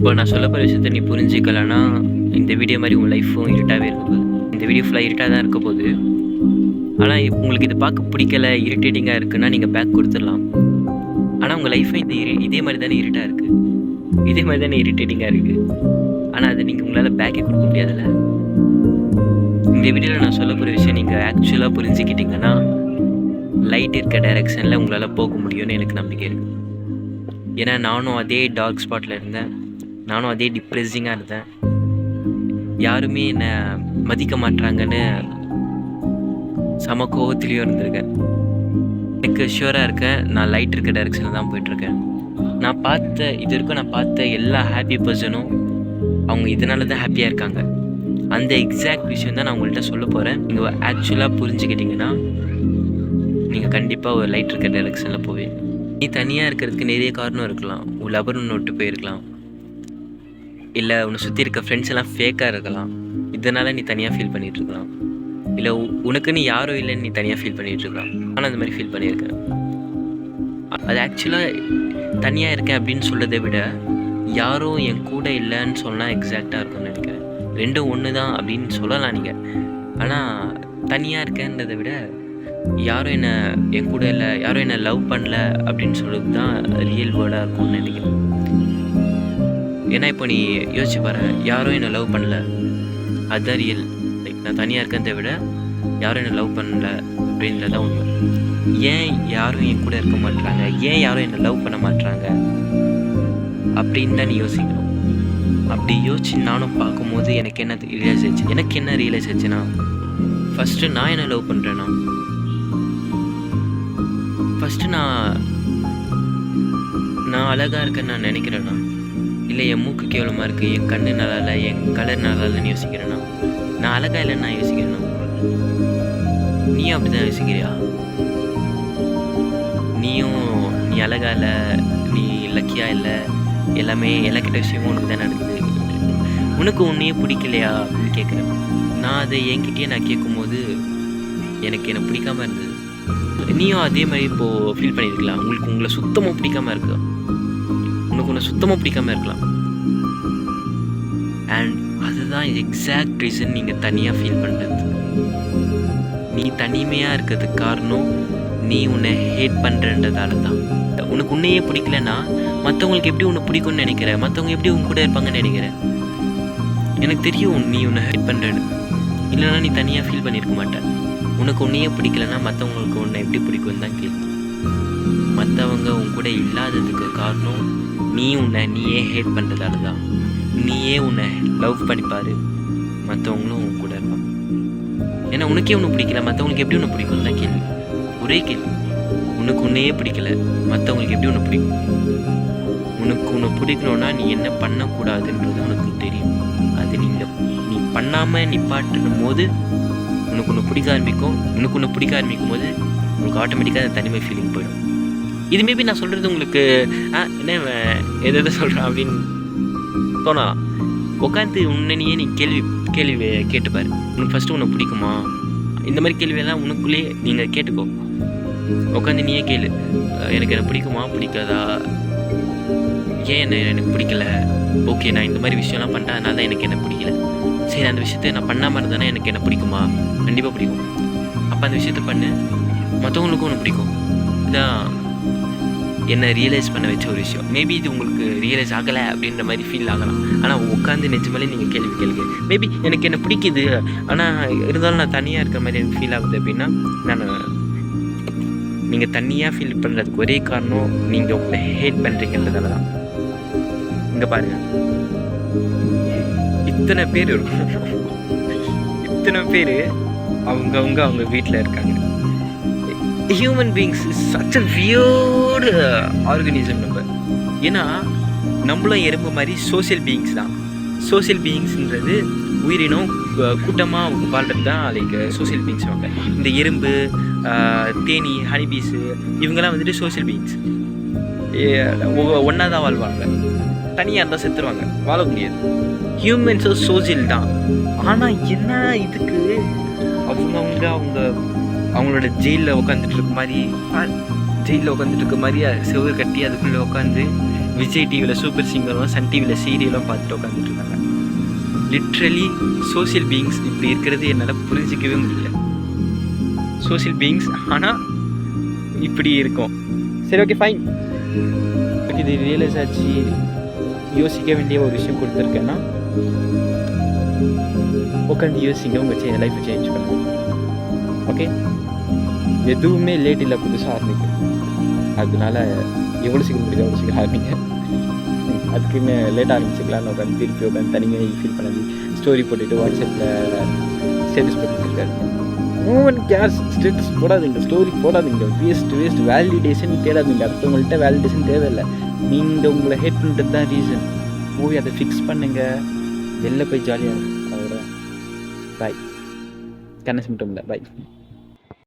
இப்போ நான் சொல்ல போகிற விஷயத்த நீ புரிஞ்சிக்கலன்னா இந்த வீடியோ மாதிரி உங்கள் லைஃப்பும் இருட்டாகவே இருக்க போகுது. இந்த வீடியோ ஃபுல்லாக இருட்டாக தான் இருக்க போகுது. ஆனால் உங்களுக்கு இது பார்க்க பிடிக்கல, இரிட்டேட்டிங்காக இருக்குன்னா நீங்கள் பேக் கொடுத்துடலாம். ஆனால் உங்கள் லைஃப்பை இதே மாதிரி தானே இருட்டாக இருக்குது, இதே மாதிரி தானே இரிட்டேட்டிங்காக இருக்குது. ஆனால் அதை நீங்கள் உங்களால் பேக்கே கொடுக்க முடியாதுல்ல. இந்த வீடியோவில் நான் சொல்ல போகிற விஷயம் நீங்கள் ஆக்சுவலாக புரிஞ்சுக்கிட்டிங்கன்னா லைட் இருக்க டைரெக்ஷனில் உங்களால் போக முடியும்னு எனக்கு நம்பிக்கை இருக்குது. ஏன்னா நானும் அதே டார்க் ஸ்பாட்டில் இருந்தேன், நானும் அதே டிப்ரெஸிங்காக இருந்தேன். யாருமே என்னை மதிக்க மாட்டாங்கன்னு சம கோவத்துலேயும் இருந்திருக்கேன். எனக்கு ஷுவராக இருக்கேன், நான் லைட் இருக்க டைரெக்ஷனில் தான் போயிட்டுருக்கேன். நான் பார்த்த எல்லா ஹாப்பி பர்சனும் அவங்க இதனால தான் ஹாப்பியாக இருக்காங்க. அந்த எக்ஸாக்ட் விஷயம் தான் நான் உங்கள்கிட்ட சொல்ல போகிறேன். நீங்கள் ஆக்சுவலாக புரிஞ்சுக்கிட்டிங்கன்னா நீங்கள் கண்டிப்பாக ஒரு லைட் இருக்க டைரெக்ஷனில் போவீங்க. நீ தனியாக இருக்கிறதுக்கு நிறைய காரணம் இருக்கலாம். உன் லவர் ஒன்று விட்டு போயிருக்கலாம், இல்லை உன்னை சுற்றி இருக்க ஃப்ரெண்ட்ஸ் எல்லாம் ஃபேக்காக இருக்கலாம். இதனால் நீ தனியாக ஃபீல் பண்ணிகிட்ருக்கலாம். இல்லை உனக்குன்னு யாரும் இல்லைன்னு நீ தனியாக ஃபீல் பண்ணிகிட்ருக்கலாம். ஆனால் அந்த மாதிரி ஃபீல் பண்ணியிருக்கேன். அது ஆக்சுவலாக தனியாக இருக்கேன் அப்படின்னு சொல்கிறத விட யாரும் என் கூட இல்லைன்னு சொன்னால் எக்ஸாக்டாக இருக்கும்னு நினைக்கிறேன். ரெண்டும் ஒன்று தான் அப்படின்னு சொல்லலாம் நீங்கள். ஆனால் தனியாக இருக்கேன்றதை விட யாரும் என் கூட இல்லை, யாரும் என்னை லவ் பண்ணல அப்படின்னு சொல்கிறது தான் ரியல் வேர்டாக இருக்கும்னு நினைக்கிறேன். ஏன்னா இப்போ நீ யோசிச்சு பாரு, யாரும் என்னை லவ் பண்ணல, அதுதான் ரியல். லைக் நான் தனியாக இருக்கிறத விட யாரும் என்னை லவ் பண்ணல அப்படின்றதான் உண்மை. ஏன் யாரும் என் கூட இருக்க மாட்டுறாங்க, ஏன் யாரும் என்னை லவ் பண்ண மாட்டுறாங்க அப்படின்னு தான் நீ யோசிக்கணும். அப்படி யோசிச்சு நானும் பார்க்கும்போது எனக்கு என்ன ரியலைஸ் ஆச்சுன்னா ஃபஸ்ட்டு நான் என்ன லவ் பண்ணுறேன்னா, ஃபஸ்ட்டு நான் அழகாக இருக்கேன்னு நான் நினைக்கிறேன்னா, இல்லை என் மூக்கு கேவலமாக இருக்குது, என் கண்ணு நல்லா இல்லை, என் கலர் நல்லா இல்லைன்னு யோசிக்கிறேன்னா, நான் அழகாக இல்லைன்னு நான் யோசிக்கிறேன்னா, நீயும் அப்படி தான் யோசிக்கிறியா? நீ அழகா இல்லை, நீ லக்கியாக இல்லை, எல்லா கிட்ட விஷயமும் உனக்கு தான் நடக்குது, உனக்கு உன்னையே பிடிக்கலையா அப்படின்னு கேட்குறேன். நான் அதை என்கிட்டயே நான் கேட்கும்போது எனக்கு என்னை பிடிக்காமல் இருந்தது. நீயும் அதே மாதிரி இப்போது ஃபீல் பண்ணியிருக்கலாம். உங்களை சுத்தமாக பிடிக்காமல் இருக்கலாம், உன்னை சுத்தமாக பிடிக்காமல் இருக்கலாம். அண்ட் அதுதான் எக்ஸாக்ட் ரீசன் நீங்கள் தனியாக ஃபீல் பண்ணுறது. நீ தனிமையாக இருக்கிறதுக்கு காரணம் நீ உன்னை ஹேட் பண்ணுறன்றதால தான். உனக்கு உன்னையே பிடிக்கலன்னா மற்றவங்களுக்கு எப்படி உன்னை பிடிக்கும்னு நினைக்கிற, மற்றவங்க எப்படி உன் கூட இருப்பாங்கன்னு நினைக்கிற. எனக்கு தெரியும் நீ உன்னை ஹேட் பண்ணுறன்னு, இல்லைன்னா நீ தனியாக ஃபீல் பண்ணியிருக்க மாட்டேன். உனக்கு உன்னையே பிடிக்கலன்னா மற்றவங்களுக்கு உன்னை எப்படி பிடிக்கும்னு தான் கேள்வி. மற்றவங்க உன் கூட இல்லாததுக்கு காரணம் நீயே ஹேட் பண்ணுறதால தான். நீயே உன்னை லவ் பண்ணிப்பார், மற்றவங்களும் உன் கூட இருப்பான். ஏன்னா உனக்கே ஒன்று பிடிக்கல, மற்றவங்களுக்கு எப்படி ஒன்று பிடிக்கும்னு தான் கேள்வி. ஒரே கேள்வி, உனக்கு உன்னையே பிடிக்கல, மற்றவங்களுக்கு எப்படி ஒன்று பிடிக்கும்? உனக்கு ஒன்று பிடிக்கணுன்னா நீ என்ன பண்ணக்கூடாதுன்றது உனக்கு தெரியும். அது நீ பண்ணாமல் நிப்பாட்டும் போது உனக்கு ஒன்று பிடிக்க ஆரம்பிக்கும் போது உங்களுக்கு ஆட்டோமேட்டிக்காக அந்த தனிமை ஃபீலிங் போயிடும். இது மேபி நான் சொல்கிறது உங்களுக்கு என்ன எதை சொல்கிறேன் அப்படின்னு தோணலாம். உட்காந்து உன்னையே நீ கேள்வி கேட்டுப்பார். உனக்கு ஃபஸ்ட்டு உன்னை பிடிக்குமா, இந்த மாதிரி கேள்வியெல்லாம் உனக்குள்ளேயே நீங்கள் கேட்டுக்கோ. உட்காந்து நீயே கேளு, எனக்கு என்ன பிடிக்குமா, பிடிக்காதா, ஏன் எனக்கு பிடிக்கல, ஓகே நான் இந்த மாதிரி விஷயம்லாம் பண்ணிட்டேன் அதனால தான் எனக்கு என்ன பிடிக்கல, சரி அந்த விஷயத்தை நான் பண்ணாமல் இருந்தேன்னா எனக்கு என்ன பிடிக்குமா, கண்டிப்பாக பிடிக்கும். அப்போ அந்த விஷயத்த பண்ணு, மற்றவங்களுக்கும் ஒன்று பிடிக்கும். இதுதான் என்னை ரியலைஸ் பண்ண வச்ச ஒரு விஷயம். மேபி இது உங்களுக்கு ரியலைஸ் ஆகலை அப்படின்ற மாதிரி ஃபீல் ஆகலாம். ஆனால் உட்காந்து நிஜமாலே நீங்கள் கேளுங்க. மேபி எனக்கு என்ன பிடிக்குது, ஆனால் இருந்தாலும் நான் தனியாக இருக்கிற மாதிரி எனக்கு ஃபீல் ஆகுது அப்படின்னா, நீங்கள் தனியாக ஃபீல் பண்ணுறதுக்கு ஒரே காரணம் நீங்கள் உங்களை ஹேட் பண்ணுறீங்கன்றதால தான். இங்கே பாருங்கள், இத்தனை பேர் அவங்க வீட்டில் இருக்காங்க. Human beings is such a weird organism. ஏன்னா நம்மளும் எறும்பு மாதிரி சோசியல் பீயிங்ஸ் தான். சோசியல் பீயிங்ஸ்ன்றது உயிரினம் கூட்டமாக வாழ்றது தான் லைக் சோசியல் பீயிங்ஸ். வாங்க, இந்த எறும்பு, தேனி, ஹனிபீஸு இவங்கெல்லாம் வந்துட்டு சோசியல் பீயிங்ஸ். ஒன்றா தான் வாழ்வாங்க, தனியாக இருந்தால் செத்துருவாங்க, வாழ முடியாது. ஹியூமன்ஸும் சோசியல் தான். ஆனால் என்ன இதுக்கு அவங்களோட ஜெயிலில் உட்காந்துட்டு இருக்க மாதிரி செவுறு கட்டி அதுக்குள்ளே உட்காந்து விஜய் டிவியில் சூப்பர் சிங்கரும் சன் டிவியில் சீரியலும் பார்த்துட்டு உட்காந்துட்டு இருக்காங்க. லிட்ரலி சோசியல் பீயிங்ஸ் இப்படி இருக்கிறது என்னால் புரிஞ்சிக்கவே முடியல. சோசியல் பீயிங்ஸ் ஆனால் இப்படி இருக்கும். சரி, ஓகே, ஃபைன். இது ரியலைஸ் ஆச்சு, யோசிக்க வேண்டிய ஒரு விஷயம் கொடுத்துருக்கேன்னா உட்காந்து யோசிங்க, உங்கள் லைஃப்பை சேஞ்ச் பண்ணுங்க. ஓகே, எதுவுமே லேட் இல்லை, புதுசாக ஆரம்பிக்கும். அதனால எவ்வளோ சீக்கிரம் முடியுது அவ்வளோ சீக்கிரம் ஆரம்பிங்க. அதுக்குன்னு லேட்டாக ஆரம்பிச்சிக்கலான்னு உட்காந்து திருப்பி உட்காந்து தனியாக ஃபீல் பண்ணது, ஸ்டோரி போட்டுட்டு வாட்ஸ்அப்பில் ஸ்டேட்டஸ் போட்டுட்டு இருக்காரு. No one cares. ஸ்டேட்டஸ் போடாதீங்க, ஸ்டோரி போடாதீங்க, வேஸ்ட் வேலிடேஷன் தேடாதீங்க. அடுத்தவங்கள்ட்ட வேலிடேஷன் தேவையில்லை. நீங்கள் உங்களை ஹேட் பண்ணுறது தான் ரீசன். போய் அதை ஃபிக்ஸ் பண்ணுங்கள், வெளில போய் ஜாலியாக இருக்கும். அவ்வளோதான். பாய். கண்ணை சிமிட்டோம்ல, பாய்.